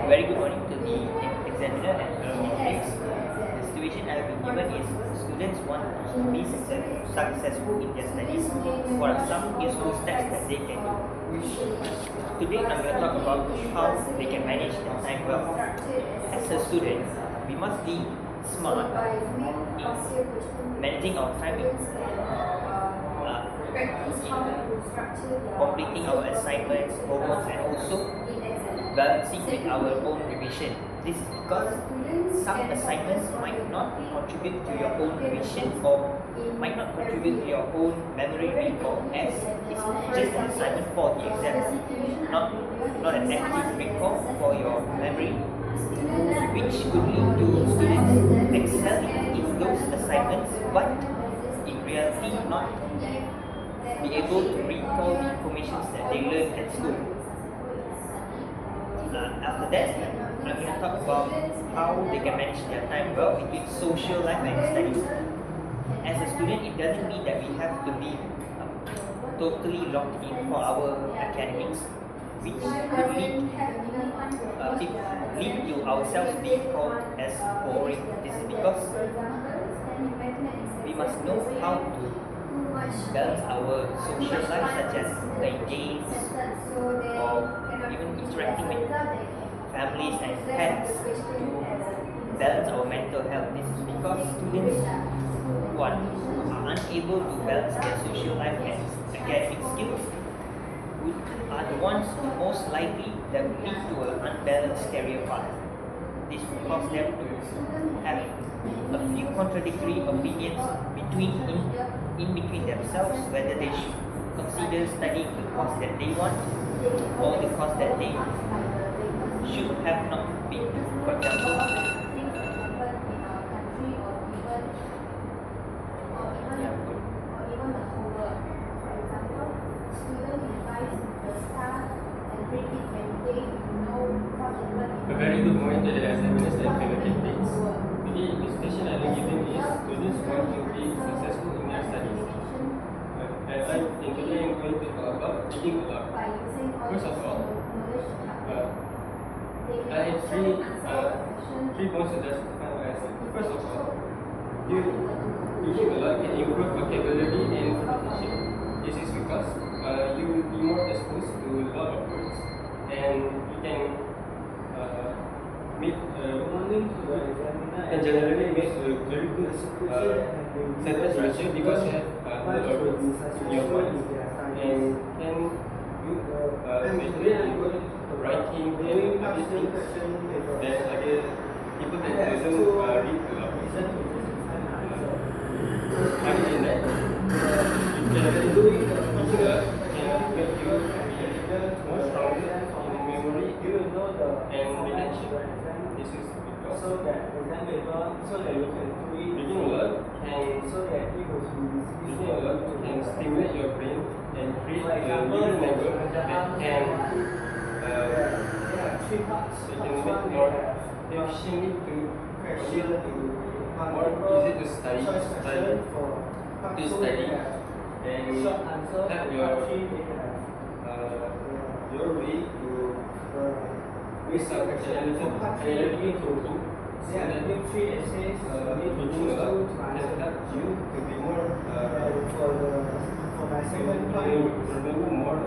Very good morning to the examiner and colleagues. The situation I have been given is students want to be successful in their studies. What are some useful steps that they can do? Today I'm going to talk about how they can manage their time well. As a student, we must be smart in managing our time in completing our assignments, homeworks, and also balancing with our own revision. This is because some assignments might not contribute to your own revision or might not contribute to your own memory recall, as it's just an assignment for the exam, not an active recall for your memory, which could lead to students excelling in those assignments, but in reality not be able to recall the information that they learned at school. After that, I'm going to talk about how they can manage their time well between social life and studies. As a student, it doesn't mean that we have to be totally locked in for our academics, which could lead to ourselves being called as boring. This is because we must know how to balance our social life, such as playing games or even interacting with families and pets to balance our mental health. This is because students who are unable to balance their social life and academic skills are the ones who most likely that will lead to an unbalanced career path. This will cause them to have a few contradictory opinions in between themselves, whether they should consider studying the course that they want or the course that they should have not been to. For example, a very good morning to the examiners and fellow candidates. Today, the situation I will given is students want to be successful in their studies. And today I'm going to talk about reading a lot. First of all, I have three points to justify what I said. First of all, reading a lot can improve vocabulary and pronunciation. This is because you will be more exposed to a lot of words, and you can generally make a very good sentence structure because you have a lot of words in your mind, and can especially writing and everything that other people that doesn't read a lot. Other than that, reading a lot can make you more stronger in memory and retention. This is because reading a lot can stimulate your brain and create a neural network that can make more efficiently more easy to study and help your way to with some analytical thinking, so that reading a lot can help you to be more remember more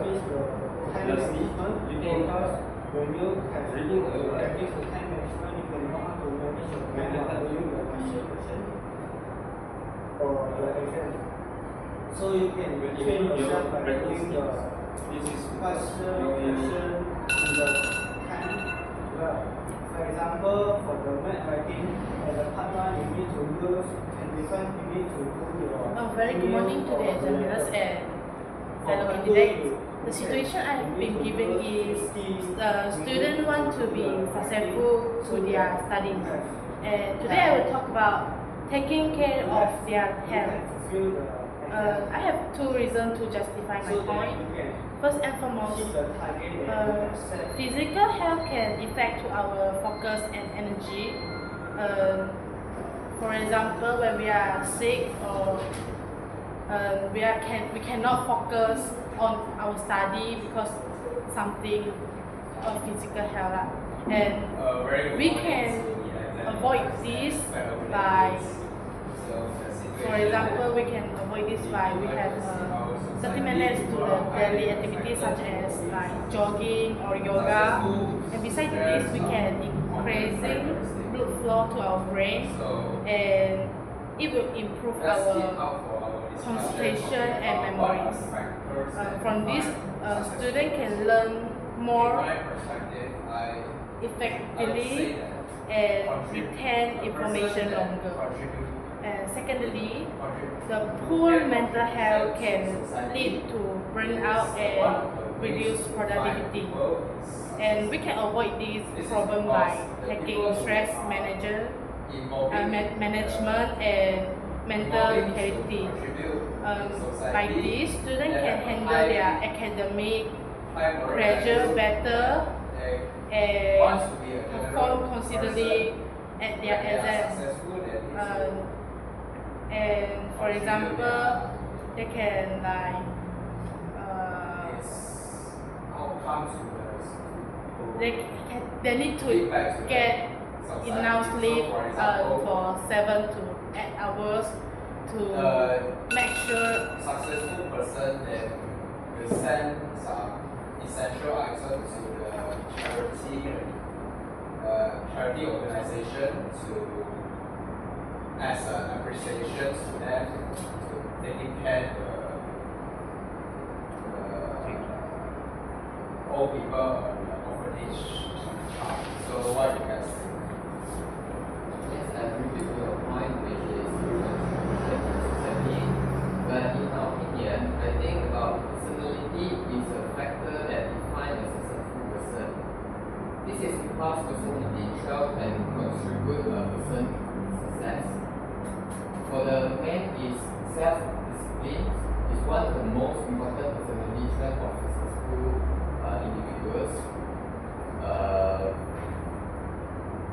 easier. Lastly, you can reading a lot will help you so you can train yourself by doing the this is question and the time. For example, for the Muet writing, the part 1 you need to use, and this one you need to do your. Very good morning to the examiners and fellow candidates. The situation I have been given is the students want to be successful to their studies. And today I will talk about taking care of their health. I have two reasons to justify my point. First and foremost, physical health can affect our focus and energy. For example, when we are sick or we cannot focus on our study because something of physical health lah. And we can avoid this by, for example, we can avoid this by we have 30 minutes to the daily activities such as like jogging or yoga. And besides this, we can increasing blood flow to our brain, and it will improve our concentration and memories. From this, student can learn more effectively and retain information longer. And secondly, the poor mental health can lead to burnout and reduce productivity. And we can avoid this problem by taking stress management and mental clarity. By this, students can handle their academic pressure better and perform consistently at their exams. And for example, they can like they need to get enough sleep for 7 to 8 hours to make sure successful person that will send some essential items to the charity organization to as an appreciation to them to taking care of the old people or the orphanage child. So what you guys think? Yes, I agree with your point, which is personality. But in our opinion, I think personality is a factor that defines a successful person. This is because personality itself can contribute a person's success. For the main is self-discipline is one of the most important personality traits of successful individuals.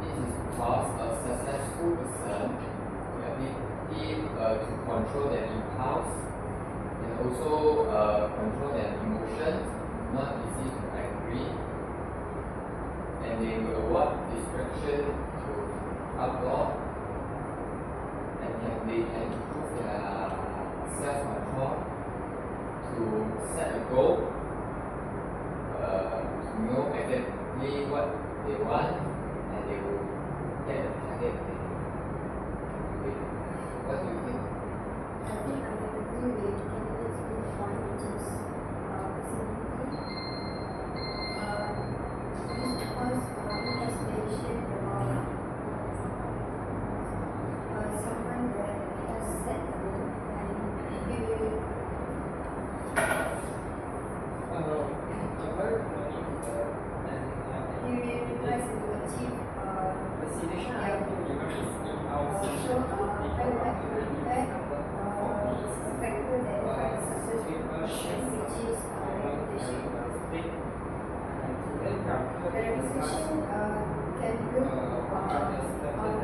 This is because a successful person will ability to control their impulse and also control their emotions, not easy to agree, and they will avoid distraction to outlaw, and they can improve their self-control to set a goal, to know exactly what they want, and they will get the target. What do you think? I think I agree with Canada's good point, which is personality. Just because he has mentioned about someone that has set a goal and he will try to achieve so I would like to add a factor that defines successful person, which is reputation. The reputation can build on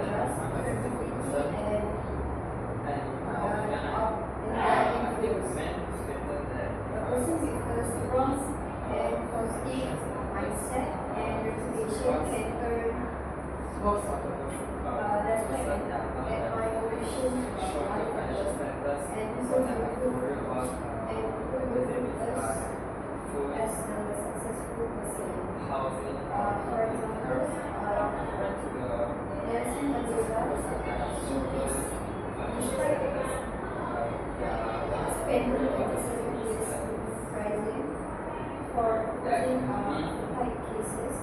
trust, credibility, and influence. A person with a strong and positive mindset and reputation can earn respect and admiration from others, and people will look us as a successful person. For example, Nelson Mandela, despite spending 27 years in prison for opposing fight cases,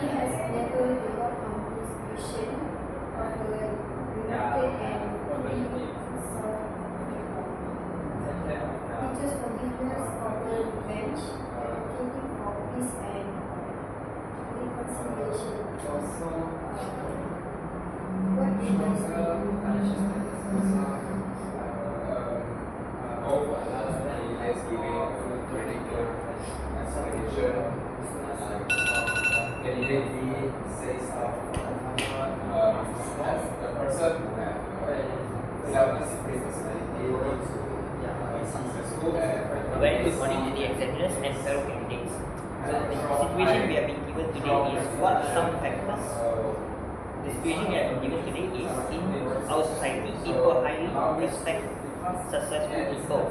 he has never given up on his vision of a united and free South Africa. He chose forgiveness over revenge, advocating for peace and reconciliation. What do you guys think? Say stuff as the person who has self-discipline personality to be successful and A very good morning to the examiners and fellow candidates. today is what are some factors. The situation we are given today is in our society, people highly respect successful people.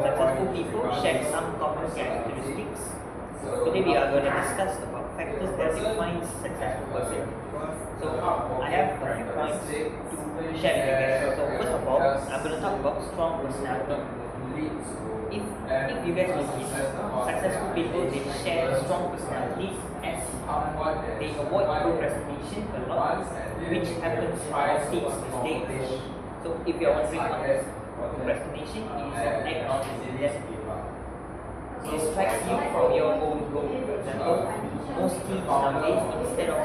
Successful people share some common characteristics. Today we are going to discuss about factors that define successful person. So I have a few points to share with you guys. So first of all, I'm going to talk about strong personality. If you guys notice, successful people, they share strong personalities as they avoid procrastination a lot, which happens on stage these days. So if you are wondering what is procrastination, it is an act of that distracts you from your own goal. For example, most teams nowadays, instead of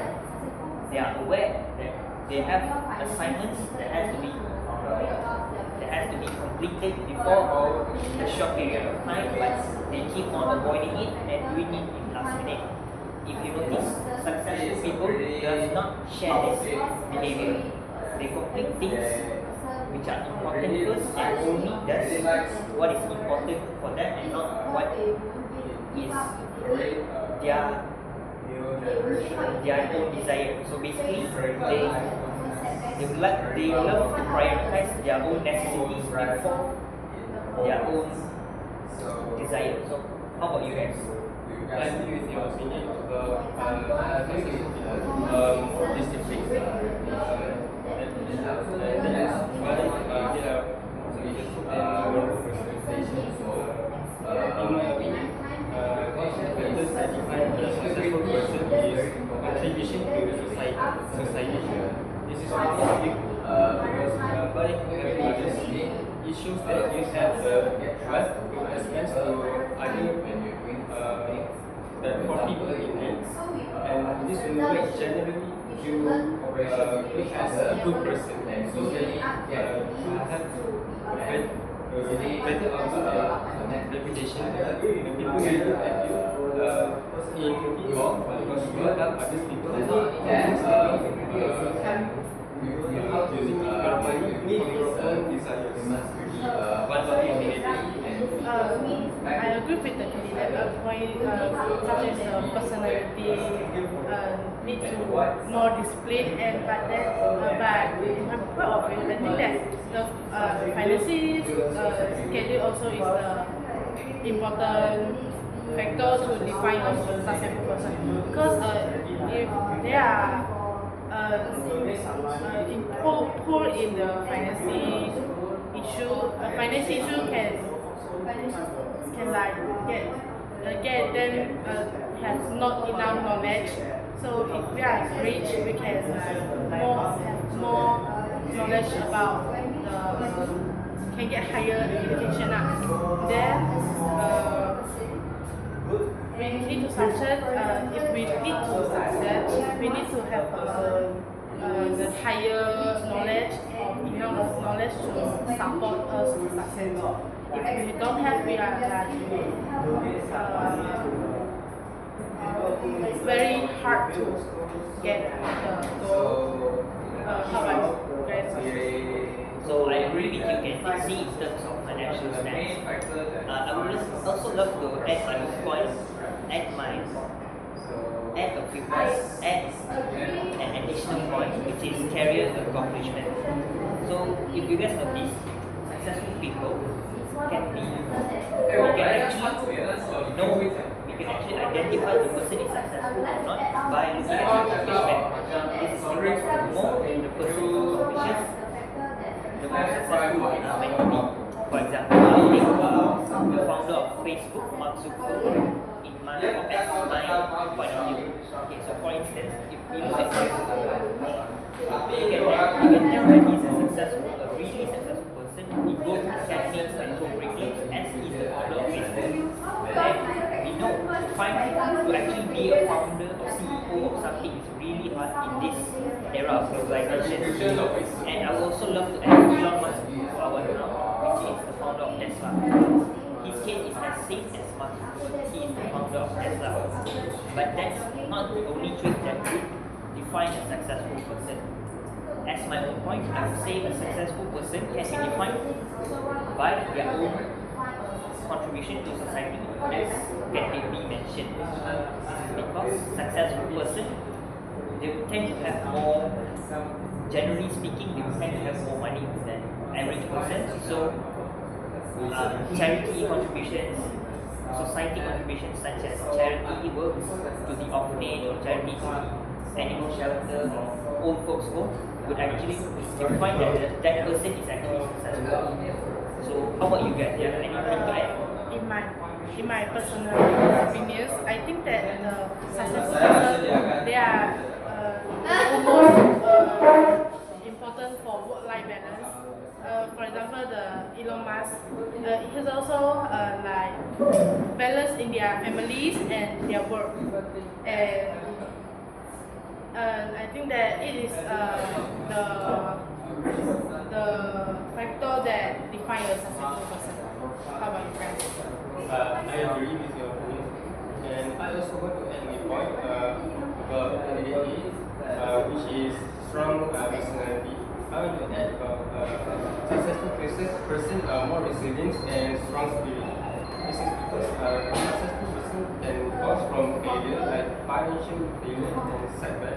they are aware that they have assignments that has to be completed before a short period of time, but they keep on avoiding it and doing it in last minute. If you notice, successful people does not share this behavior. They complete things which are important first and only does what is important for them and not what is their own desire. So basically, they love to prioritize their own necessities before their own desire. So how about you guys? I agree with your opinion about discipline. In my opinion, factors that define a successful person is contribution to the society. This is really big because by having others, it shows that you have trust response to other for people in need, and this will make generally you as a good person and socially have better reputation. The people will look at you in your because you help other people using your money for your own desires. What about you, Milady? I agree with the candidate point such as personality need to more discipline and but I'm proud of it. I think that the finances schedule also is the important factor to define a successful person because if they are poor in the finance issue can like get them have not enough knowledge. So if we are rich, we can have more knowledge about can get higher education. Then we need to succeed. If we need to succeed, we need to have the higher knowledge or enough knowledge to support us to succeed. If we don't have, we are it's very hard to get the goal. How about you guys? So I agree with you, can see in terms of financial stance. I would also love to add a few points, add an additional point, which is career accomplishment. So if you guys notice, successful people we can actually identify the person is successful or not by looking at the accomplishment. This is because more the person accomplishes, the more successful they are meant to be. For example, I think the founder of Facebook, Mark Zuckerberg, in my point of view. Okay, so for instance, if we look at Facebook, you can tell that he's a really successful person. He goes to academics and co-curriculums as he's the founder of Facebook. And we know to actually be a founder or CEO of something is really hard in this era of globalization. And I would also love to add Elon Musk to our now, which is the founder of Tesla. His case is as same as Musk. He is the founder of Tesla. But that's not the only trait that would define a successful person. As my own point, I would say a successful person can be defined by their own contribution to society, as Gandhi mentioned. This is because successful person, they tend to have more, generally speaking, they tend to have more money than average person. So charity contributions, society contributions such as charity works to the orphanage or charity to the animal shelter or old folks home would actually define that that person is actually successful. So how about you guys? Do you have anything to add? In my personal opinions, I think that successful person, they are almost important for work-life balance. For example, the Elon Musk, it is also like balance in their families and their work. And I think that it is the factor that defines a successful person. How about you guys? I agree with your opinion, and I also want to add my point about identity, which is strong personality. I want to add about successful person are more resilient and strong spirit. This is because a successful person can cause from failure like financial failure and setback,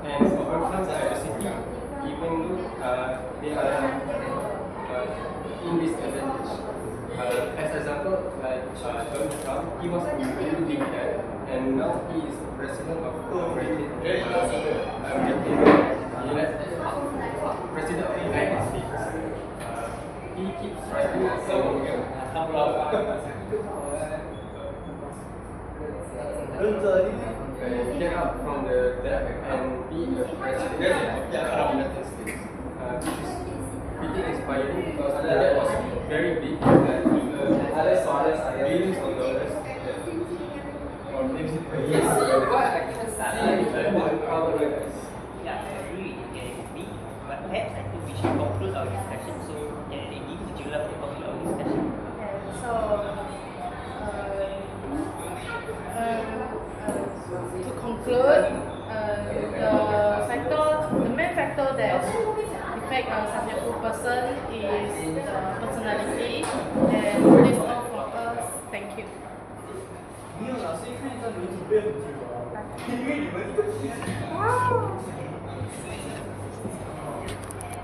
and overcome the adversity even though they are in disadvantage. As example, like Donald Trump, he was a really big guy, and now he is president of president of the United States. He keeps trying to get out from the debt and be the president of the United States, which is pretty inspiring because the debt was very big, billions of dollars. Or maybe Yeah, I agree with me, but perhaps I think we should conclude our discussion. So, Lady, would you love to conclude our discussion? Okay, so to conclude, the main factor that affect a successful person is the personality, and that's all for us. Thank you. 没有老师一看到你们准备很久啊，因为你们。